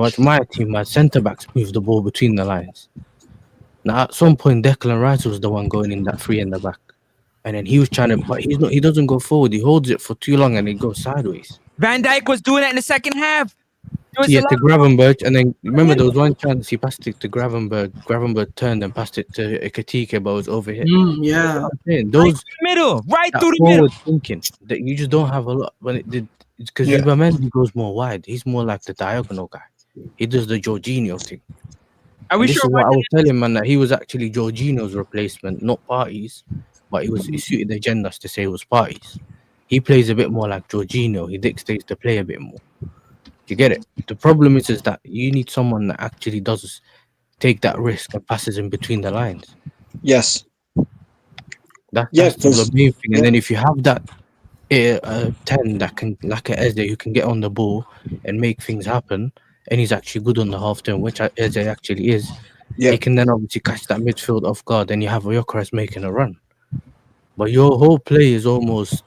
watch my team, my centre backs move the ball between the lines. Now, at some point, Declan Rice was the one going in that free in the back, and then he was trying to, but he's not. He doesn't go forward. He holds it for too long, and it goes sideways. Van Dijk was doing that in the second half. Yeah, to Gravenberch, and then remember there was one chance he passed it to Gravenberch. Gravenberch turned and passed it to Ekitike, but it was overhit. Yeah, those right through the forward middle. thinking that you just don't have a lot when it did because Zubamendi goes more wide. He's more like the diagonal guy. He does the Jorginho thing. Are we this sure? Is what I was telling man that he was actually Jorginho's replacement, not Parties, but he suited the agendas to say it was Parties. He plays a bit more like Jorginho. He dictates the play a bit more. You get it? The problem is that you need someone that actually does take that risk and passes in between the lines. Yes. That's the main thing. And then if you have that 10 that can, like a Eze, who can get on the ball and make things happen, and he's actually good on the half turn, which Eze actually is, he can then obviously catch that midfield off guard, and you have Gyökeres making a run. But your whole play is almost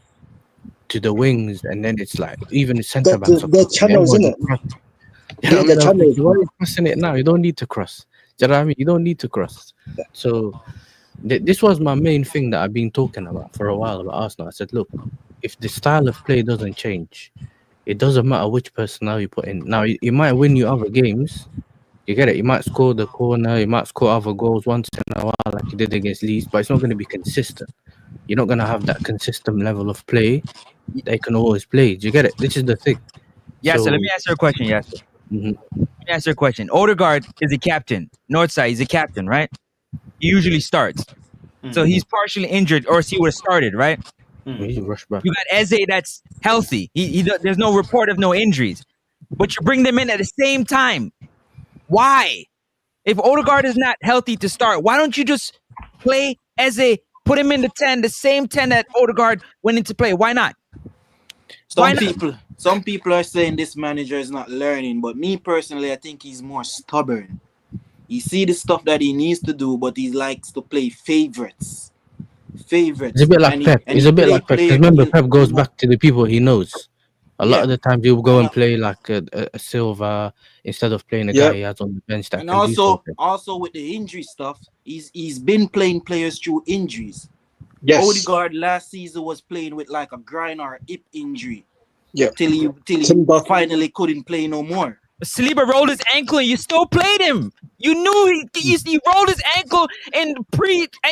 to the wings, and then it's like even the centre backs. The channels, isn't it? The channels. Why are you crossing it now? You don't need to cross. Do you know what I mean? You don't need to cross. So this was my main thing that I've been talking about for a while about Arsenal. I said, look, if the style of play doesn't change, it doesn't matter which personnel you put in. Now, you might win you other games. You get it? You might score the corner. You might score other goals once in a while like you did against Leeds, but it's not going to be consistent. You're not going to have that consistent level of play they can always play. Do you get it? This is the thing. Yeah, so let me ask you a question, Yasser. Let me ask you a question. Odegaard is a captain. Northside, he's a captain, right? He usually starts. So he's partially injured, or he would have started, right? He rushed back. You got Eze that's healthy. There's no report of no injuries. But you bring them in at the same time. Why? If Odegaard is not healthy to start, why don't you just play Eze, put him in the 10, the same 10 that Odegaard went into play? Why not? Some people are saying this manager is not learning, but me personally, I think he's more stubborn. He see the stuff that he needs to do, but he likes to play favorites. It's a bit like Pep. It's a bit like Pep. Remember, Pep goes back to the people he knows. A lot of the time, he'll go and play like a Silva instead of playing a guy he has on the bench. That and also with the injury stuff, he's been playing players through injuries. Yes. Odegaard last season was playing with like a groin or a hip injury. Yeah. Till he finally couldn't play no more. Saliba rolled his ankle and you still played him. You knew he rolled his ankle and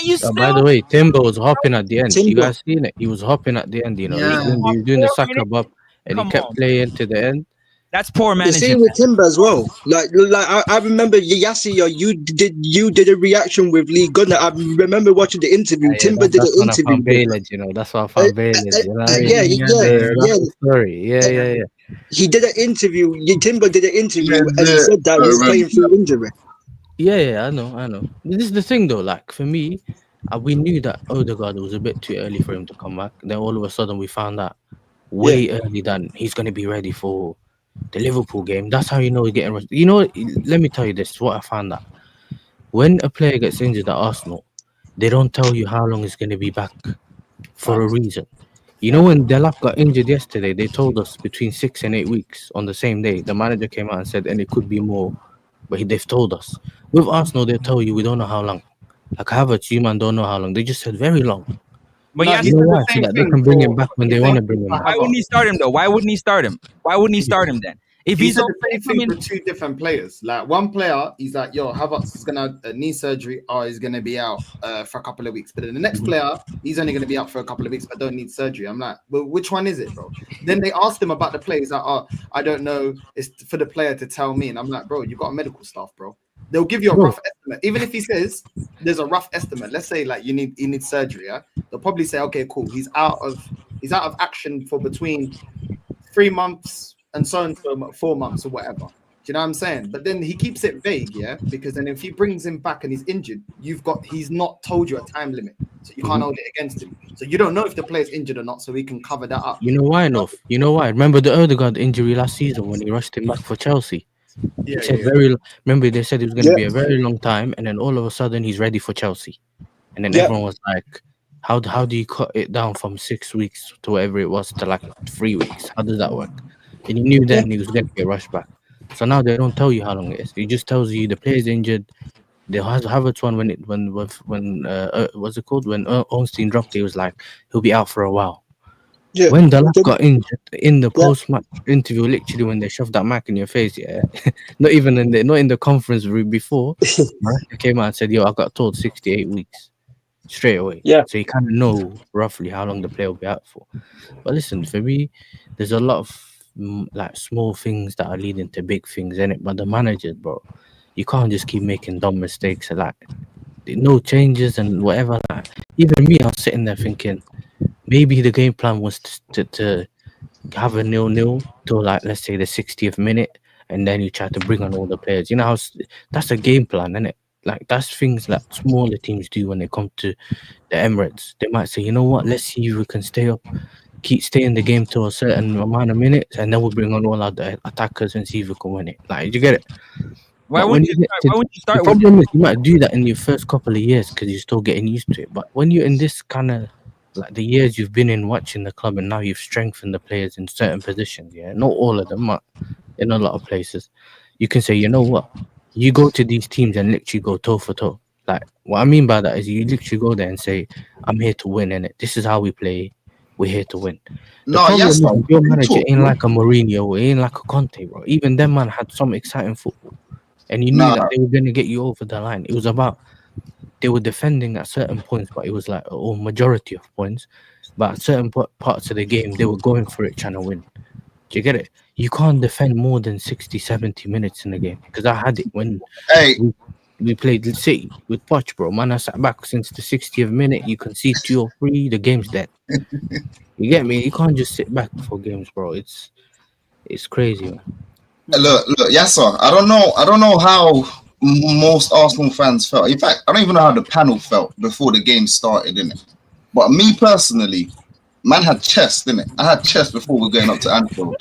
you still. By the way, Timber was hopping at the end. You guys seen it? He was hopping at the end. You know, he was doing the Saka bub, and he kept playing to the end. That's poor management. The same with Timber as well. Like I remember Yassi, you did a reaction with Lee Gunner. I remember watching the interview. Timber did an interview. That's what Fanbase is. You know Sorry. Yeah. He did an interview. Timber did an interview, and he said that he's playing through injury. Yeah, I know. This is the thing, though. Like for me, we knew that Odegaard was a bit too early for him to come back. Then all of a sudden, we found out way early that he's going to be ready for the Liverpool game. That's how you know he's getting. You know, let me tell you this. What I found out: when a player gets injured at Arsenal, they don't tell you how long he's going to be back for a reason. You know, when Delap got injured yesterday, they told us between 6 and 8 weeks on the same day. The manager came out and said, and it could be more, but they've told us. With Arsenal, they tell you we don't know how long. Like Havertz, you man don't know how long. They just said very long. But you know why? So that they can bring him back when they want to bring him back. Why wouldn't he start him though? Why wouldn't he start him then? If he's the same thing for two different players. Like one player, he's like, yo, Havertz is gonna knee surgery or he's gonna be out for a couple of weeks. But then the next player, he's only gonna be out for a couple of weeks but don't need surgery. I'm like, well, which one is it, bro? Then they asked him about the play. He's like, oh, I don't know. It's for the player to tell me. And I'm like, bro, you got a medical staff, bro. They'll give you a rough estimate. Even if he says there's a rough estimate, let's say like you need surgery, yeah? They'll probably say, okay, cool. He's out of action for between 3 months and so on for 4 months or whatever. Do you know what I'm saying? But then he keeps it vague, yeah? Because then if he brings him back and he's injured, he's not told you a time limit. So you can't hold it against him. So you don't know if the player's injured or not, so he can cover that up. You know why, enough? You know why? Remember the Odegaard injury last season when he rushed him back for Chelsea? Remember they said it was going to be a very long time, and then all of a sudden he's ready for Chelsea. And then everyone was like, how do you cut it down from 6 weeks to whatever it was to like 3 weeks? How does that work? And he knew then he was going to get rushed back. So now they don't tell you how long it is. It just tells you the player's injured. They have it one when what's it called, when Ornstein dropped it, was like he'll be out for a while. Yeah. When the lad got injured in the post match interview, literally when they shoved that mic in your face, not in the conference room before, Mareka came out and said, "Yo, I got told 68 weeks straight away." Yeah. So you kind of know roughly how long the player will be out for. But listen, for me, there's a lot of like small things that are leading to big things in it. But the managers, bro, you can't just keep making dumb mistakes. Like no changes and whatever. Like even me, I was sitting there thinking maybe the game plan was to have a 0-0 till like let's say the 60th minute, and then you try to bring on all the players. You know how that's a game plan, isn't it? Like that's things that smaller teams do when they come to the Emirates. They might say, you know what, let's see if we can stay in the game to a certain amount of minutes, and then we'll bring on all our attackers and see if we can win it. Like you get it. Why wouldn't you The start with problem is you might do that in your first couple of years because you're still getting used to it. But when you're in this kind of like the years you've been in watching the club, and now you've strengthened the players in certain positions, not all of them, but in a lot of places, you can say, you know what, you go to these teams and literally go toe for toe. Like what I mean by that is you literally go there and say, I'm here to win, and this is how we play. We're here to win. The problem is your manager ain't like a Mourinho, ain't like a Conte, bro. Even them man had some exciting football, and you knew that they were going to get you over the line. It was about they were defending at certain points, but it was like a majority of points. But at certain parts of the game, they were going for it, trying to win. Do you get it? You can't defend more than 60, 70 minutes in a game. Because I had it when we played City with Poch, bro. Man, I sat back since the 60th minute. You can see 2 or 3, the game's dead. You get me? You can't just sit back for games, bro. It's crazy, man. Look, yes, sir. I don't know how most Arsenal fans felt. In fact, I don't even know how the panel felt before the game started, innit? But me personally, man had chest, innit? I had chest before we were going up to Anfield.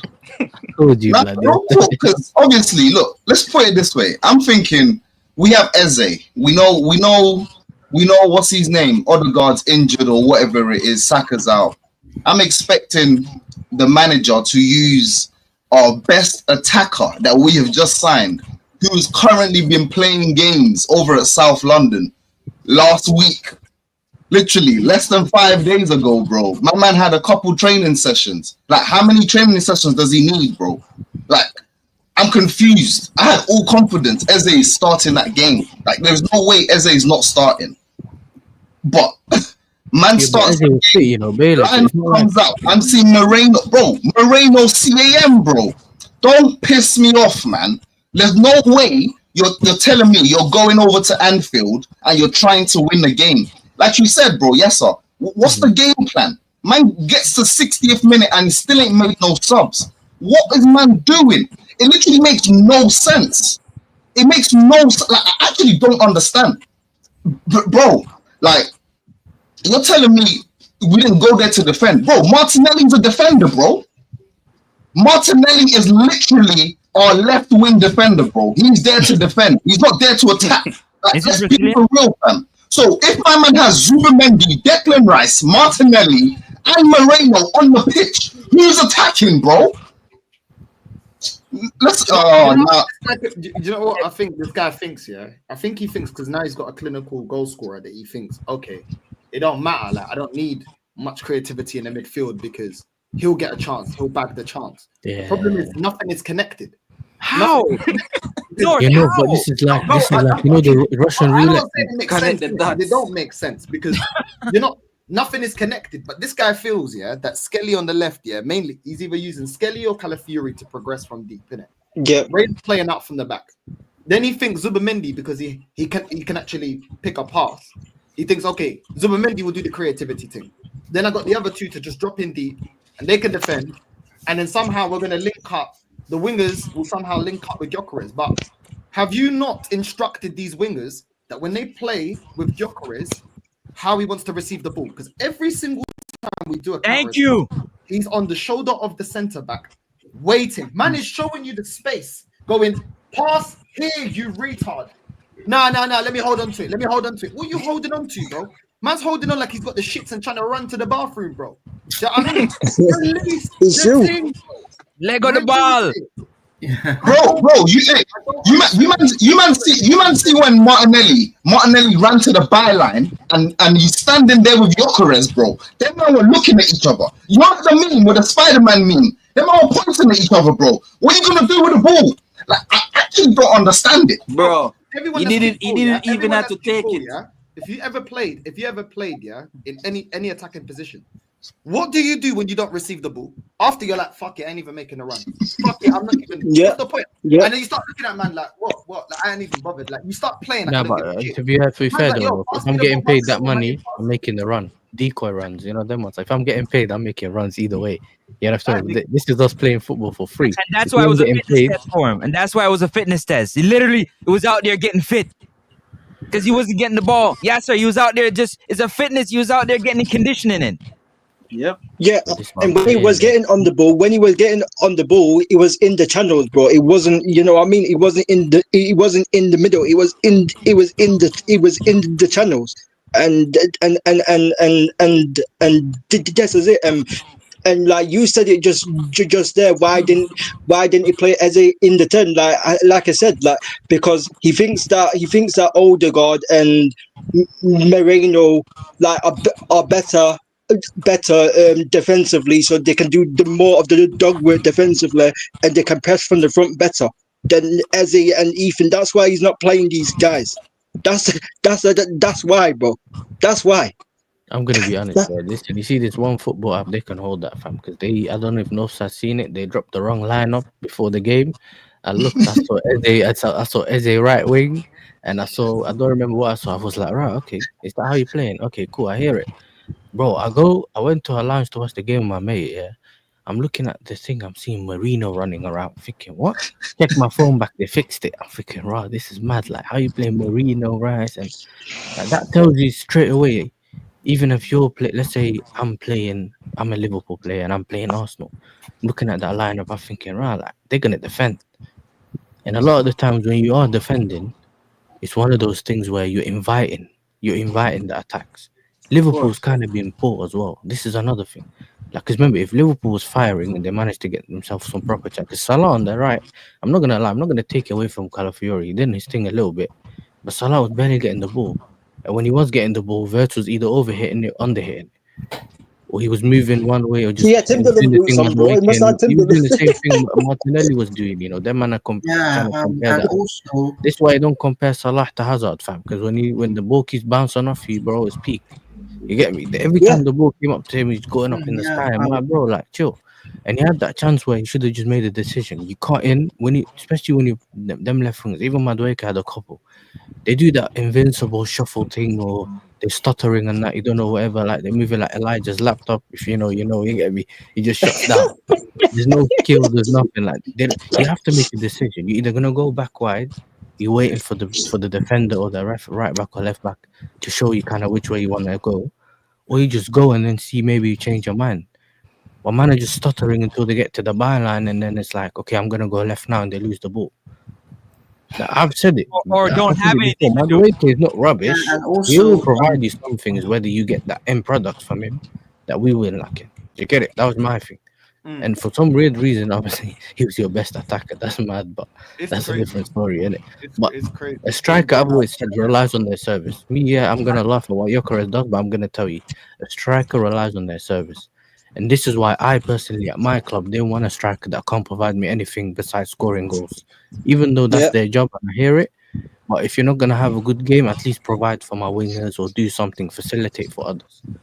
Because obviously, look, let's put it this way. I'm thinking we have Eze. We know what's his name. Odegaard's injured or whatever it is. Saka's out. I'm expecting the manager to use our best attacker that we have just signed, who's currently been playing games over at South London last week. Literally less than 5 days ago, bro. My man had a couple training sessions. Like, how many training sessions does he need, bro? Like, I'm confused. I had all confidence Eze is starting that game. Like, there's no way Eze is not starting. But man starts the game, comes out. I'm seeing Moreno, bro. Moreno CAM, bro. Don't piss me off, man. There's no way you're telling me you're going over to Anfield and you're trying to win the game. Like you said, bro, yes, sir. What's the game plan? Man gets to 60th minute and still ain't made no subs. What is man doing? It literally makes no sense. It makes no sense. Like, I actually don't understand. Bro, like, you're telling me we didn't go there to defend. Bro, Martinelli's a defender, bro. Martinelli is literally our left wing defender, bro. He's there to defend. He's not there to attack. Like, let's be for real, fam. So if my man has Zubimendi, Declan Rice, Martinelli, and Moreno on the pitch, who's attacking, bro? Let's. Do you know what I think this guy thinks? Yeah, I think he thinks because now he's got a clinical goal scorer that he thinks, okay, it don't matter. Like, I don't need much creativity in the midfield because he'll get a chance. He'll bag the chance. Yeah. The problem is nothing is connected. How? But this is like the Russian roulette. They don't make sense because nothing is connected. But this guy feels that Skelly on the left, mainly he's either using Skelly or Calafiori to progress from deep, innit? Yeah, Ray's playing out from the back. Then he thinks Zubimendi because he can actually pick a pass. He thinks, okay, Zubimendi will do the creativity thing. Then I got the other two to just drop in deep and they can defend. And then somehow we're going to link up. The wingers will somehow link up with Gyökeres. But have you not instructed these wingers that when they play with Gyökeres, how he wants to receive the ball? Because every single time we do a counter, he's on the shoulder of the centre back, waiting. Man is showing you the space, going, pass here, you retard. Nah, let me hold on to it. What are you holding on to, bro? Man's holding on like he's got the shits and trying to run to the bathroom, bro. I mean, release the thing. Leg on the ball. Bro, you man see when Martinelli ran to the byline and he's standing there with Gyökeres, bro. Them man were looking at each other. You know what I mean? With the Spider-Man meme. Them man were pointing at each other, bro. What are you gonna do with the ball? Like, I actually don't understand it, bro. Everyone He didn't even have to take it. Yeah? If you ever played, yeah, in any attacking position, what do you do when you don't receive the ball? After you're like, fuck it, I ain't even making a run. Fuck it, I'm not even. What's the point? Yeah. And then you start looking at man like, what? Like, I ain't even bothered. Like, you start playing. Nah, but to be fair though, if I'm getting paid that money, I'm making the run. Decoy runs, you know them ones. If I'm getting paid, I'm making runs either way. You understand? This is us playing football for free. And that's why it was a fitness test for him. And that's why it was a fitness test. He literally was out there getting fit. Because he wasn't getting the ball. Yeah, sir. He was out there it's a fitness. He was out there getting conditioning in. Yep. Yeah, and when he was getting on the ball, it was in the channels, bro. It wasn't, you know what I mean? It wasn't in the middle. It was in the channels. And this is it. And like you said it just there, why didn't he play Eze in the 10? Like I said, like because he thinks that Odegaard and Moreno like are better defensively, so they can do the more of the dog work defensively, and they can press from the front better than Eze and Ethan. That's why he's not playing these guys. That's why, bro. That's why. I'm gonna be honest, bro. Listen, you see this one football app, they can hold that, fam, because I don't know if Nosa's seen it. They dropped the wrong lineup before the game. I saw Eze right wing, and I don't remember what I saw. I was like, right, okay, is that how you playing? Okay, cool, I hear it, bro. I went to a lounge to watch the game with my mate. Yeah, I'm looking at the thing. I'm seeing Marino running around, thinking, what? Check my phone back. They fixed it. I'm thinking, right, this is mad. Like, how you playing Marino, right? And like, that tells you straight away. Even if you're let's say I'm a Liverpool player and I'm playing Arsenal, looking at that lineup, I'm thinking, right, like they're gonna defend. And a lot of the times when you are defending, it's one of those things where you're inviting the attacks. Liverpool's kind of been poor as well. This is another thing. Like, because remember, if Liverpool was firing and they managed to get themselves some proper chance, because Salah on the right, I'm not gonna lie, I'm not gonna take away from Calafiori. He did his thing a little bit, but Salah was barely getting the ball. And when he was getting the ball, Vert was either overhitting it, underhitting it, or he was moving one way, or just Tim doing the same thing Martinelli was doing. You know, them man are trying to compare that. Also, this is why I don't compare Salah to Hazard, fam, because when the ball keeps bouncing off you, bro, it's peak. You get me? Every time the ball came up to him, he's going up in the sky. I'm like, bro, like chill. And he had that chance where he should have just made a decision. You cut in especially when them left wingers. Even Madueke had a couple. They do that invincible shuffle thing, or they're stuttering and that, you don't know, whatever. Like they're moving like Elijah's laptop. If you know, you get me. He just shuts down. There's no skill. There's nothing. Like you have to make a decision. You're either gonna go back wide. You're waiting for the defender or the right back or left back to show you kind of which way you want to go, or you just go and then see maybe you change your mind. Well, man are just stuttering until they get to the byline, and then it's like, okay, I'm gonna go left now, and they lose the ball. Now, I've said it. Or don't have anything. Madueke is not rubbish. He will provide you some things, whether you get that end product from him that we were lacking. You get it? That was my thing. And for some weird reason, obviously, he was your best attacker. That's mad, but that's a different story, isn't it? But a striker, I've always said, relies on their service. I'm gonna laugh at what Gyökeres does, but I'm gonna tell you, a striker relies on their service. And this is why I personally, at my club, didn't want a striker that can't provide me anything besides scoring goals. Even though that's their job, and I hear it. But if you're not going to have a good game, at least provide for my wingers or do something, facilitate for others. Do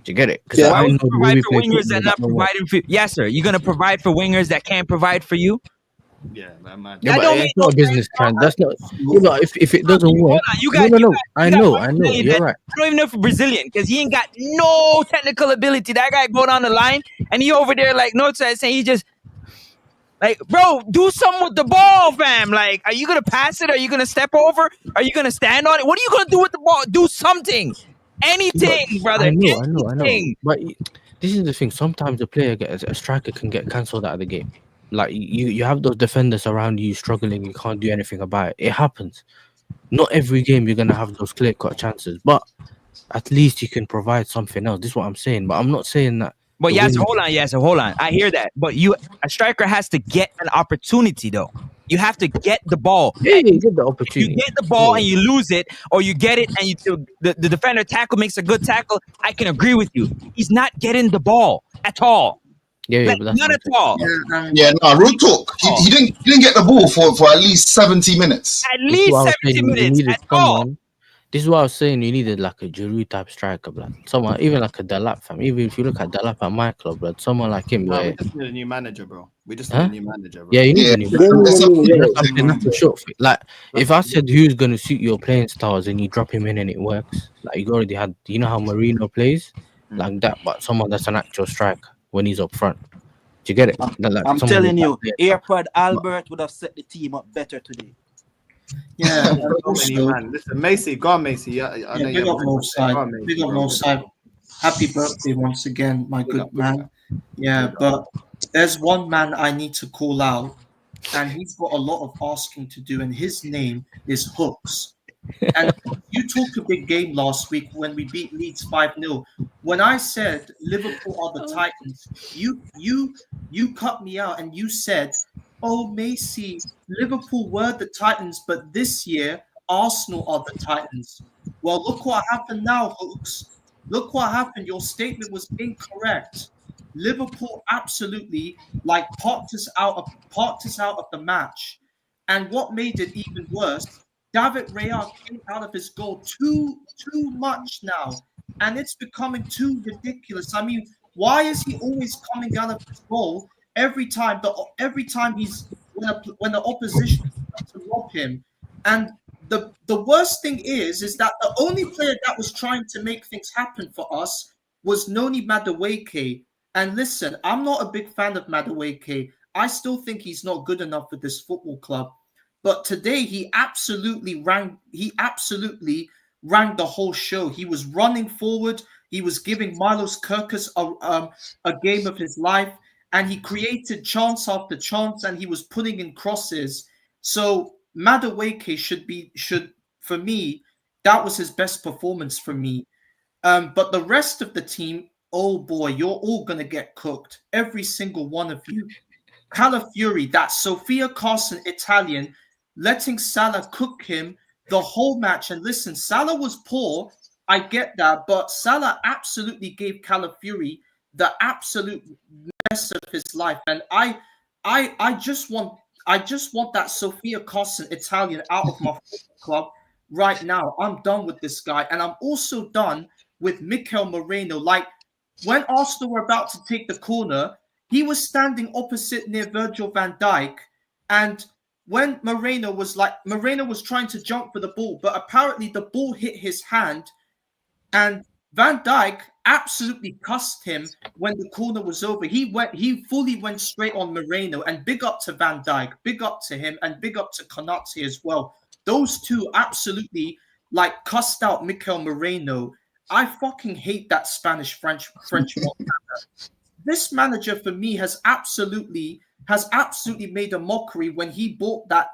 you get it? Because I know provide for wingers that not providing for you. Yes, sir. You're going to provide for wingers that can't provide for you? Yeah, man. Yeah, but it's not a business plan. That's not. You know, if it doesn't work, no. I know. You're right. I don't even know if Brazilian, because he ain't got no technical ability. That guy go down the line and he over there like no saying he just like, bro, do something with the ball, fam. Like, are you gonna pass it? Are you gonna step over? Are you gonna stand on it? What are you gonna do with the ball? Do something, anything, brother. I know. But this is the thing. Sometimes a striker can get cancelled out of the game. Like you have those defenders around you struggling, you can't do anything about it. It happens. Not every game you're gonna have those clear-cut chances, but at least you can provide something else. This is what I'm saying. But I'm not saying that But yes, hold on. I hear that. But a striker has to get an opportunity though. You have to get the ball. Yeah, you get the opportunity. You get the ball and you lose it, or you get it and the defender tackle makes a good tackle. I can agree with you. He's not getting the ball at all. Yeah, but not at all. Yeah, no, real talk. He didn't get the ball for at least 70 minutes. At least 70 minutes at all. This is what I was saying. You needed like a Giroud type striker, blood. Someone, even like a Delap, fam. Even if you look at Delap at my club, blood. Someone like him, we just need a new manager, bro. We just need a new manager, bro. Yeah, you need a new manager. That's a short thing. Like, if I said who's gonna suit your playing styles and you drop him in and it works, like you already had, you know how Marino plays, like that, but someone that's an actual striker when he's up front. Do you get it? I'm telling you, AirPod Albert would have set the team up better today. Yeah, listen, Macy, go on, Macy. I know big up Northside. Big up Northside. Happy birthday once again, my good man. Yeah, but there's one man I need to call out, and he's got a lot of asking to do, and his name is Hooks. And you talked a big game last week when we beat Leeds 5-0. When I said Liverpool are the Titans, you cut me out and you said, "Oh, Macy, Liverpool were the Titans, but this year Arsenal are the Titans." Well, look what happened now, Hooks. Look what happened. Your statement was incorrect. Liverpool absolutely parked us out of the match. And what made it even worse, David Raya came out of his goal too much now, and it's becoming too ridiculous. I mean, why is he always coming out of his goal every time he's when the opposition tries to rob him? And the worst thing is that the only player that was trying to make things happen for us was Noni Madueke. And listen, I'm not a big fan of Madueke. I still think he's not good enough for this football club. But today he absolutely rang the whole show. He was running forward. He was giving Milos Kerkez a game of his life, and he created chance after chance, and he was putting in crosses. So Madueke should for me, that was his best performance for me. But the rest of the team, oh boy, you're all gonna get cooked. Every single one of you. Calafiori, that Sofia Carson Italian, letting Salah cook him the whole match. And listen, Salah was poor, I get that, but Salah absolutely gave Calafiori the absolute mess of his life. And I just want that Sofia Carson Italian out of my club right now. I'm done with this guy, and I'm also done with Mikel Moreno. Like, when Arsenal were about to take the corner, he was standing opposite near Virgil van Dijk, and when Moreno was trying to jump for the ball, but apparently the ball hit his hand, and Van Dijk absolutely cussed him when the corner was over. He fully went straight on Moreno, and big up to Van Dijk, big up to him, and big up to Konate as well. Those two absolutely cussed out Mikel Moreno. I fucking hate that French Montana. This manager for me has absolutely made a mockery when he bought that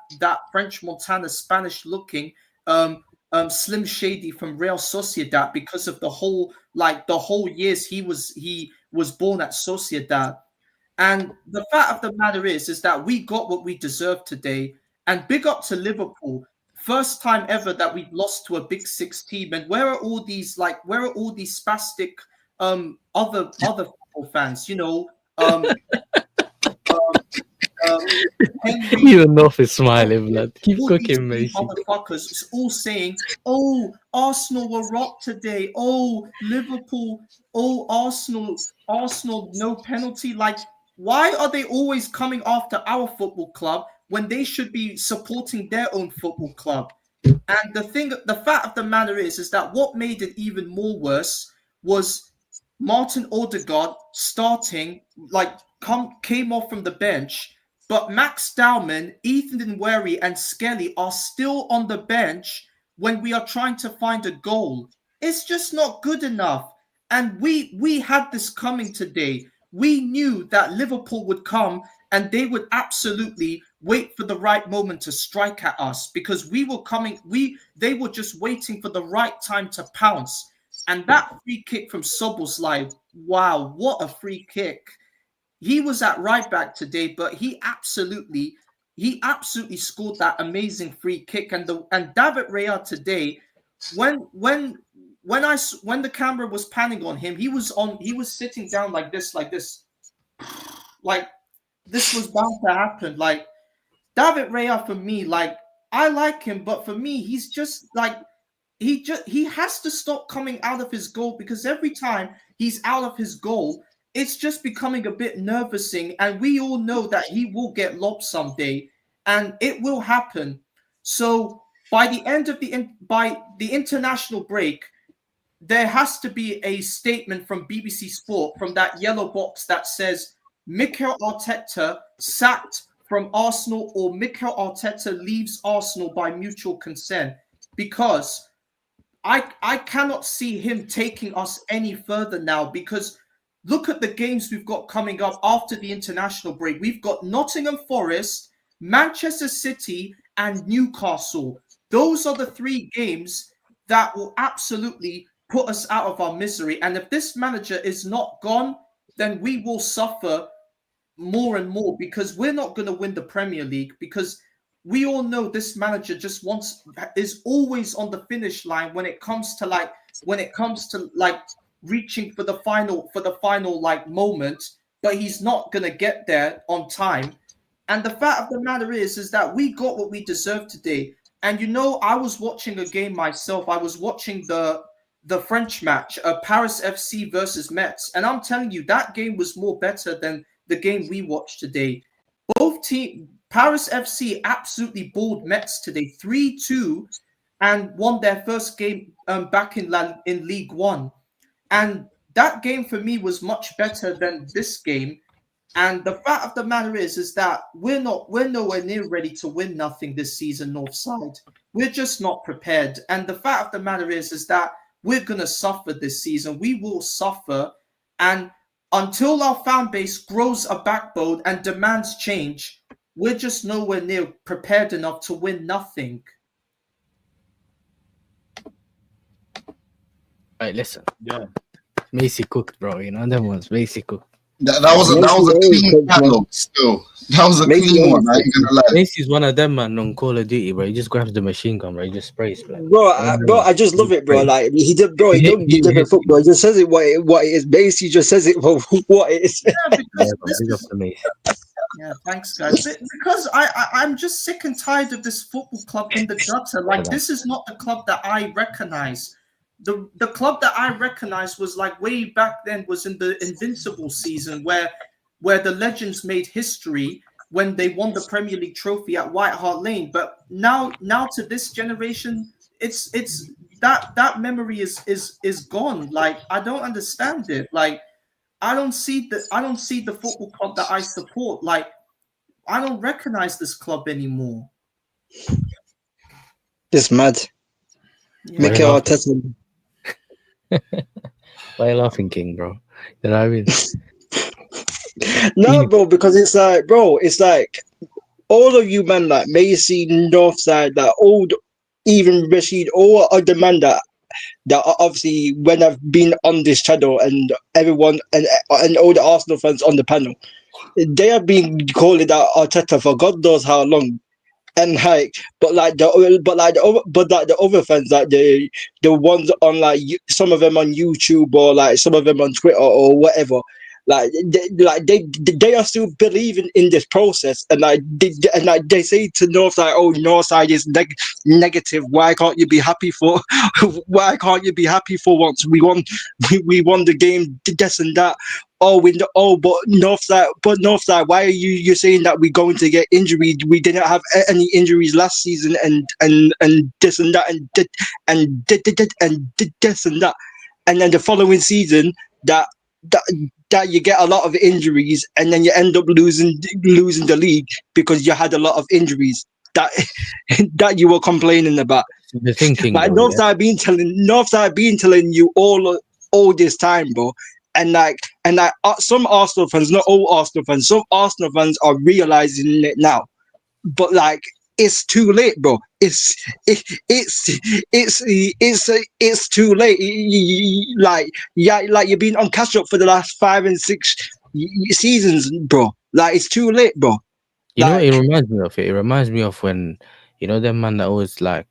French Montana Spanish looking Slim Shady from Real Sociedad because of the whole years he was born at Sociedad. And the fact of the matter is that we got what we deserved today. And big up to Liverpool. First time ever that we've lost to a Big Six team. And where are all these spastic other football fans? You know, you enough is smiling, blood. Keep cooking, mate. Motherfuckers all saying, "Oh, Arsenal were rocked today. Oh, Liverpool. Oh, Arsenal, no penalty." Like, why are they always coming after our football club when they should be supporting their own football club? And the fact of the matter is that what made it even more worse was Martin Odegaard starting, came off from the bench. But Max Dowman, Ethan Nwaneri, and Skelly are still on the bench when we are trying to find a goal. It's just not good enough. And we had this coming today. We knew that Liverpool would come and they would absolutely wait for the right moment to strike at us because we were coming. They were just waiting for the right time to pounce. And that free kick from Szoboszlai wow, what a free kick. He was at right back today, but he absolutely scored that amazing free kick. And David Raya today, when the camera was panning on him, he was sitting down like this, like this was bound to happen. Like, David Raya, for me, like, I like him, but for me, he's just like, he has to stop coming out of his goal, because every time he's out of his goal, it's just becoming a bit nervousing, and we all know that he will get lobbed someday, and it will happen. So by the end of by the international break, there has to be a statement from BBC Sport, from that yellow box, that says Mikel Arteta sacked from Arsenal, or Mikel Arteta leaves Arsenal by mutual consent, because I cannot see him taking us any further now, because look at the games we've got coming up after the international break. We've got Nottingham Forest, Manchester City, and Newcastle. Those are the 3 games that will absolutely put us out of our misery. And if this manager is not gone, then we will suffer more and more, because we're not going to win the Premier League, because we all know this manager is always on the finish line when it comes to reaching for the final like moment, but he's not going to get there on time. And the fact of the matter is that we got what we deserved today. And I was watching a game myself. I was watching the French match, Paris FC versus Metz, and I'm telling you, that game was more better than the game we watched today. Paris FC absolutely balled Metz today, 3-2, and won their first game back in League One. And that game for me was much better than this game. And the fact of the matter is that we're nowhere near ready to win nothing this season, Northside. We're just not prepared. And the fact of the matter is that we're going to suffer this season. We will suffer. And until our fan base grows a backbone and demands change, we're just nowhere near prepared enough to win nothing. Right, listen. Yeah. Macy cooked, bro. Them ones, Macy cooked. That was a clean catalog still. That was a clean one. I ain't gonna lie. Macy's one of them, man, on Call of Duty, bro. He just grabs the machine gun, bro. He just sprays, bro. I just love it, bro. Like he don't do different football. He just says it what it is. Macy just says it for what it is. Yeah, thanks, guys. Because I'm just sick and tired of this football club in the gutter. Like, this is not the club that I recognize. The club that I recognize was like way back then, was in the Invincible season where the Legends made history when they won the Premier League trophy at White Hart Lane. But now to this generation, it's that memory is gone. Like, I don't understand it. Like, I don't see the football club that I support. Like, I don't recognize this club anymore. It's mad. Yeah. Mikel Arteta. Why are you laughing, King, bro? You know what I mean? No, bro, because it's like all of you men, like Macy, Northside, like old, even Rashid, all other men that obviously, when I've been on this channel, and everyone and all the Arsenal fans on the panel, they have been calling out Arteta for God knows how long. And the other fans, like the ones on, like, some of them on YouTube, or like some of them on Twitter or whatever, they are still believing in this process, and they say to Northside, "Oh, Northside is negative. Why can't you be happy for? Why can't you be happy for once we won the game? This and that." But Northside, why are you saying that we're going to get injuries? We didn't have any injuries last season, and this and that, and this and that, and then the following season that you get a lot of injuries, and then you end up losing the league because you had a lot of injuries that you were complaining about. The thinking, like Northside been telling you all this time, bro. And some Arsenal fans, not all Arsenal fans, some Arsenal fans are realizing it now. But like it's too late, bro. It's too late. Like you've been on catch up for the last 5 and 6 seasons, bro. Like it's too late, bro. You know what it reminds me of? It reminds me of when, you know, them man that always like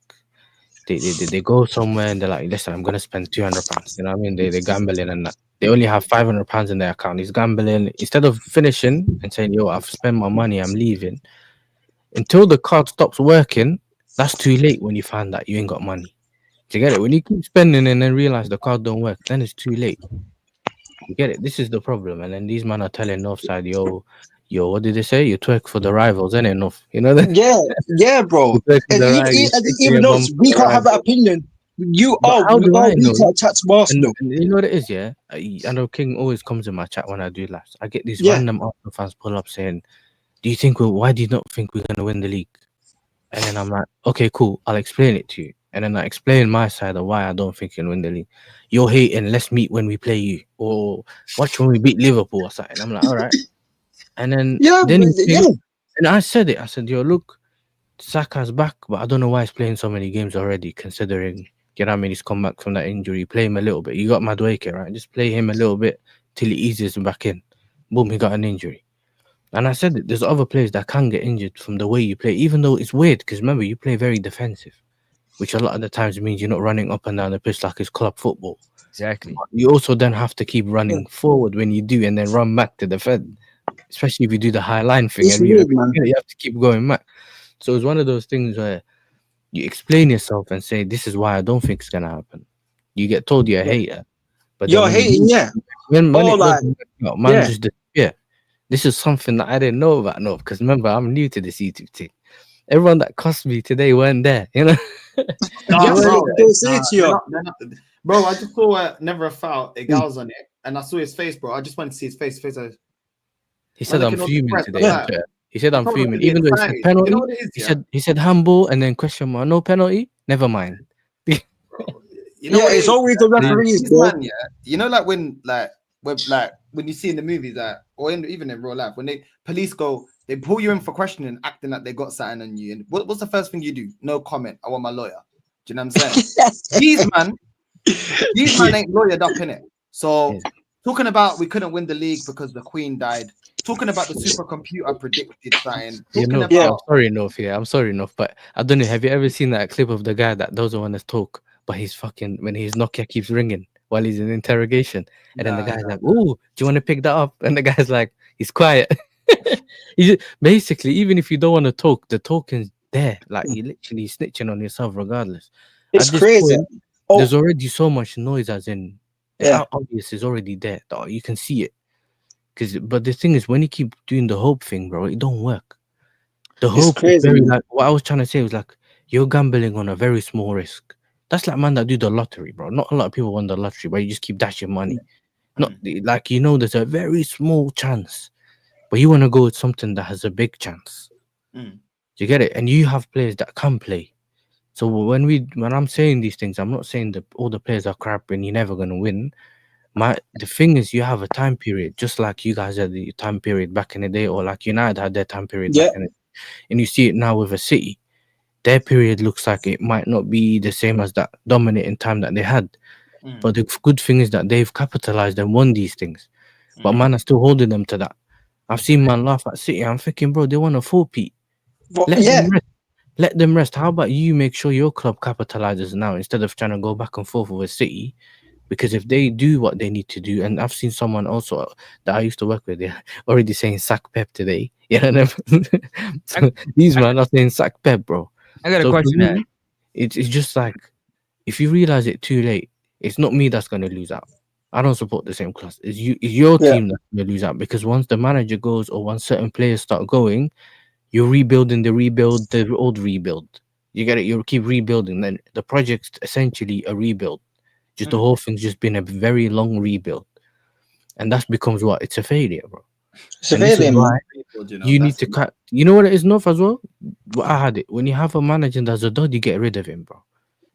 they go somewhere and they're like, listen, I'm gonna spend £200. You know what I mean? They're gambling and that. They only have £500 in their account. He's gambling. Instead of finishing and saying, yo, I've spent my money, I'm leaving. Until the card stops working, that's too late when you find that you ain't got money. Do you get it? When you keep spending and then realize the card don't work, then it's too late. You get it? This is the problem. And then these men are telling Northside, yo, what did they say? You twerk for the rivals, ain't it, North? You know that? Yeah, bro. And even though we can't have that opinion, we chat to Arsenal. And you know what it is, yeah? I know King always comes in my chat when I do lives. I get these random Arsenal fans pull up saying, why do you not think we're going to win the league? And then I'm like, okay, cool. I'll explain it to you. And then I explain my side of why I don't think you can win the league. You're hating, let's meet when we play you. Or watch when we beat Liverpool or something. I'm like, all right. And then, and I said it. I said, yo, look, Saka's back, but I don't know why he's playing so many games already, considering, you know what I mean, he's come back from that injury. Play him a little bit. You got Madueke, right? Just play him a little bit till he eases him back in. Boom, he got an injury. And I said that there's other players that can get injured from the way you play, even though it's weird, because remember, you play very defensive, which a lot of the times means you're not running up and down the pitch like it's club football. Exactly. You also then have to keep running forward when you do and then run back to defend, especially if you do the high line thing. It's weird, man. You have to keep going back. So it's one of those things where you explain yourself and say, this is why I don't think it's going to happen. You get told you're a hater. But you're hating, When just disappear. This is something that I didn't know about, no, because remember, I'm new to this YouTube thing. Everyone that cussed me today weren't there, you know? Bro, I just saw Never a Foul, a gal's on it, and I saw his face, bro. I just wanted to see his face. He said I'm fuming today. He said I'm fuming, even though it's a penalty. You know he said handball and then question mark, no penalty, never mind. You know it's always the referees, bro. Man, you know, like when you see in the movies that, or even in real life, when police go, they pull you in for questioning, acting like they got something on you. And what's the first thing you do? No comment. I want my lawyer. Do you know what I'm saying? These man ain't lawyered up in it. So talking about we couldn't win the league because the Queen died. Talking about the supercomputer predicted something. I'm sorry, enough. But I don't know. Have you ever seen that clip of the guy that doesn't want to talk, but he's fucking when his Nokia keeps ringing while he's in interrogation, and then the guy's like, "Oh, do you want to pick that up?" And the guy's like, he's quiet. Basically, even if you don't want to talk, the talking's there. Like you're literally snitching on yourself, regardless. It's crazy. There's already so much noise, as in, obvious is already there. You can see it. But the thing is, when you keep doing the hope thing, bro, it don't work. The hope is very like what I was trying to say was like you're gambling on a very small risk. That's like man that do the lottery, bro. Not a lot of people won the lottery, but you just keep dashing money. Not like there's a very small chance, but you want to go with something that has a big chance. Do you get it? And you have players that can play. So when I'm saying these things, I'm not saying that all the players are crap and you're never gonna win. The thing is, you have a time period, just like you guys had the time period back in the day, or like United had their time period back in the day. And you see it now with a City. Their period looks like it might not be the same as that dominating time that they had. But the good thing is that they've capitalized and won these things. But man are still holding them to that. I've seen man laugh at City. I'm thinking, bro, they want a 4P. Let them rest. How about you make sure your club capitalizes now instead of trying to go back and forth with City? Because if they do what they need to do, and I've seen someone also that I used to work with, they're already saying sack Pep today. You know what I mean? So these men are saying sack Pep, bro. I got a question. It's just like, if you realize it too late, it's not me that's going to lose out. I don't support the same class. It's your team that's going to lose out, because once the manager goes or once certain players start going, you're rebuilding the old rebuild. You get it? You keep rebuilding. Then the project's essentially a rebuild. Just the whole thing's just been a very long rebuild. And that becomes what? It's a failure, bro. It's a failure, man. You need to cut. You know what it is, North, as well? I had it. When you have a manager that's a dud, you get rid of him, bro.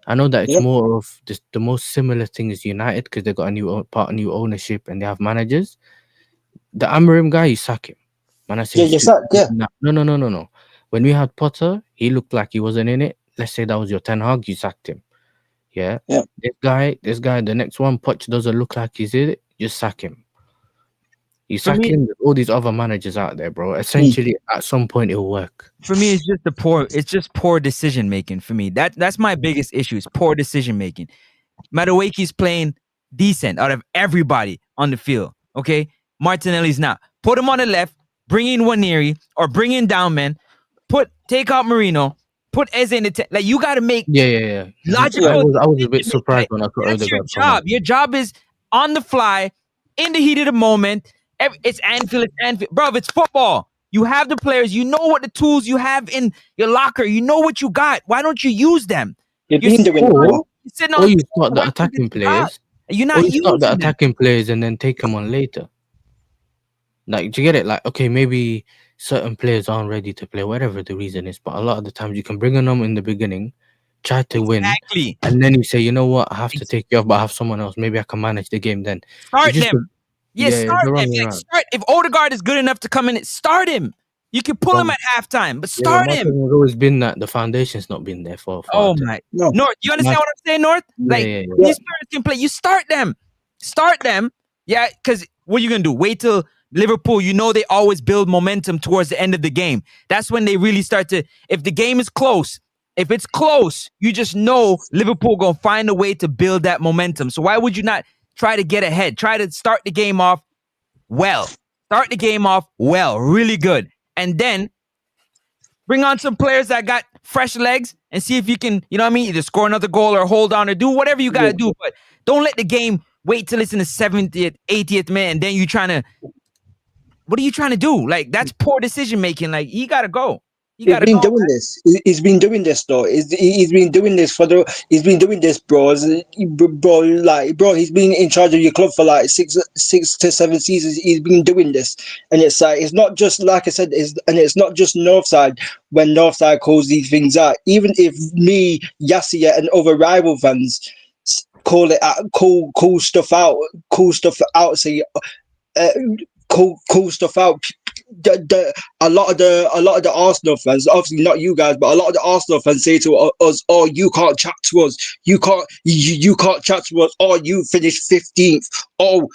I know that it's more of the most similar thing is United, because they got a new ownership and they have managers. The Amorim guy, you sack him. Man, I say you sack, No. When we had Potter, he looked like he wasn't in it. Let's say that was your Ten Hag, you sacked him. Yeah. This guy, the next one, Poch doesn't look like he's in it. Just sack him. You sack him with all these other managers out there, bro. Essentially, at some point, it'll work. For me, it's just poor decision making. For me, that's my biggest issue. Is poor decision making. Madueke's playing decent out of everybody on the field. Okay, Martinelli's not. Put him on the left. Bring in Waneri or bring in Downman. Take out Marino. Put Eze in the like. You got to make logical. I was a bit surprised when I got That's your job. Your job is on the fly, in the heat of the moment. It's Anfield. It's Anfield, bro. It's football. You have the players. You know what the tools you have in your locker. You know what you got. Why don't you use them? Or you start the attacking players. You're not using start the attacking players and then take them on later. Like, do you get it? Like, okay, maybe certain players aren't ready to play, whatever the reason is. But a lot of the times you can bring them in the beginning, try to win, and then you say, you know what, I have to take you off, but I have someone else. Maybe I can manage the game then. Start them. Start them. Start. If Odegaard is good enough to come in, start him. You can pull him at halftime, but start him. It's always been that the foundation's not been there for. Oh my, North. You understand what I'm saying, North? Like these players can play. You start them. Yeah, because what are you gonna do? Wait till Liverpool, you know they always build momentum towards the end of the game. That's when they really start to, if the game is close, if it's close, you just know Liverpool gonna find a way to build that momentum. So why would you not try to get ahead? Try to start the game off well. Really good. And then bring on some players that got fresh legs and see if you can, you know what I mean, either score another goal or hold on or do whatever you gotta do. But don't let the game wait till it's in the 70th, 80th minute and then you trying to, what are you trying to do? Like, that's poor decision making. Like, he gotta go. He's been doing this. He's been doing this though. He's been doing this He's been doing this, bro. Bro, he's been in charge of your club for like six to 7 seasons. He's been doing this, and it's like it's not just like I said. It's not just Northside when Northside calls these things out. Even if me, Yassia, and other rival fans call it cool stuff out, say. Cool stuff out. A lot of the Arsenal fans, obviously not you guys, but a lot of the Arsenal fans say to us, "Oh, you can't chat to us. You can't chat to us. Oh, you finished 15th. Oh,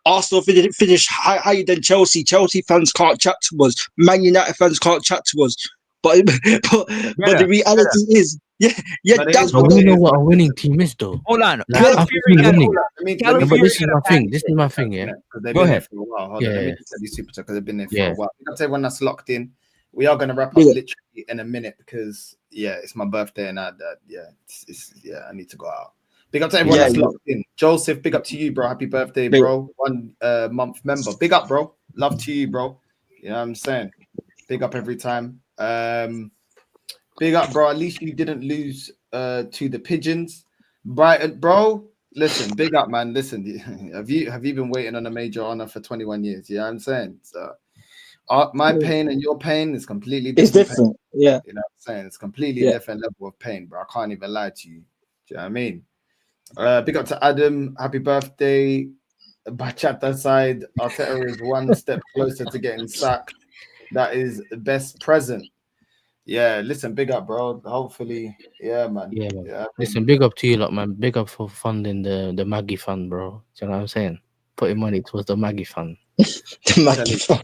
Arsenal finished higher than Chelsea. Chelsea fans can't chat to us. Man United fans can't chat to us." But the reality is, that's what we know what a winning team is, though. Hold on. But this is my thing, yeah. Because they've been there for a while. Let me just these super because they've been there for a while. I'll tell everyone that's locked in. We are going to wrap up literally in a minute because it's my birthday and I need to go out. Big up to everyone that's locked in. Joseph, big up to you, bro. Happy birthday, bro. 1 month member. Big up, bro. Love to you, bro. You know what I'm saying? Big up every time. Big up, bro. At least you didn't lose to the Pigeons. Brighton, bro. Listen, big up, man. Listen, have you been waiting on a major honor for 21 years? Yeah, I'm saying. So my pain and your pain is completely different. It's different. Pain. Yeah. You know what I'm saying? It's completely different level of pain, bro. I can't even lie to you. Do you know what I mean? Big up to Adam. Happy birthday. Bachata side. Arteta is 1 step closer to getting sacked. That is the best present. Yeah, listen, big up, bro. Hopefully, man. Yeah. Listen, big up to you, lot, man. Big up for funding the Maggie Fund, bro. Do you know what I'm saying? Putting money towards the Maggie Fund. The Maggie Fund.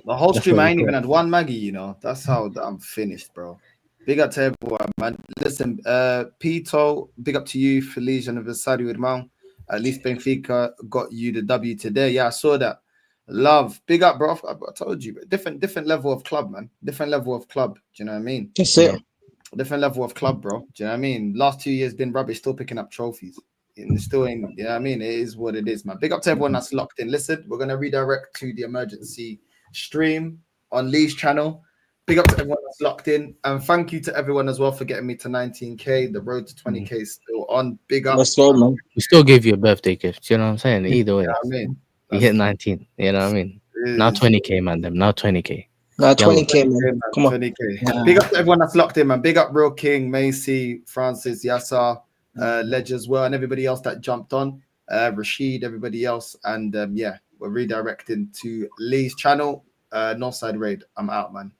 The whole stream, I ain't even had 1 Maggie, you know. That's how I'm finished, bro. Big up to everyone, man. Listen, Pito, big up to you. Feliz aniversario, irmão. At least Benfica got you the W today. Yeah, I saw that. Love, big up, bro. I told you, different level of club, man. Different level of club. Do you know what I mean? Just it. Different level of club, bro. Do you know what I mean? Last 2 years been rubbish, still picking up trophies. And still ain't, you know what I mean? It is what it is, man. Big up to everyone that's locked in. Listen, we're gonna redirect to the emergency stream on Lee's channel. Big up to everyone that's locked in, and thank you to everyone as well for getting me to 19k. The road to 20k is still on. Big up. Let's go, man. We still gave you a birthday gift. You know what I'm saying? Either way, you know what I mean? You hit 19. You know what I mean? Now 20k, man. Now 20k. Now 20k, man. Come on. 20k. Yeah. Big up to everyone that's locked in, man. Big up Real King, Macy, Francis, Yassar, Ledge as well, and everybody else that jumped on. Rashid, everybody else. And we're redirecting to Lee's channel. Northside Raid. I'm out, man.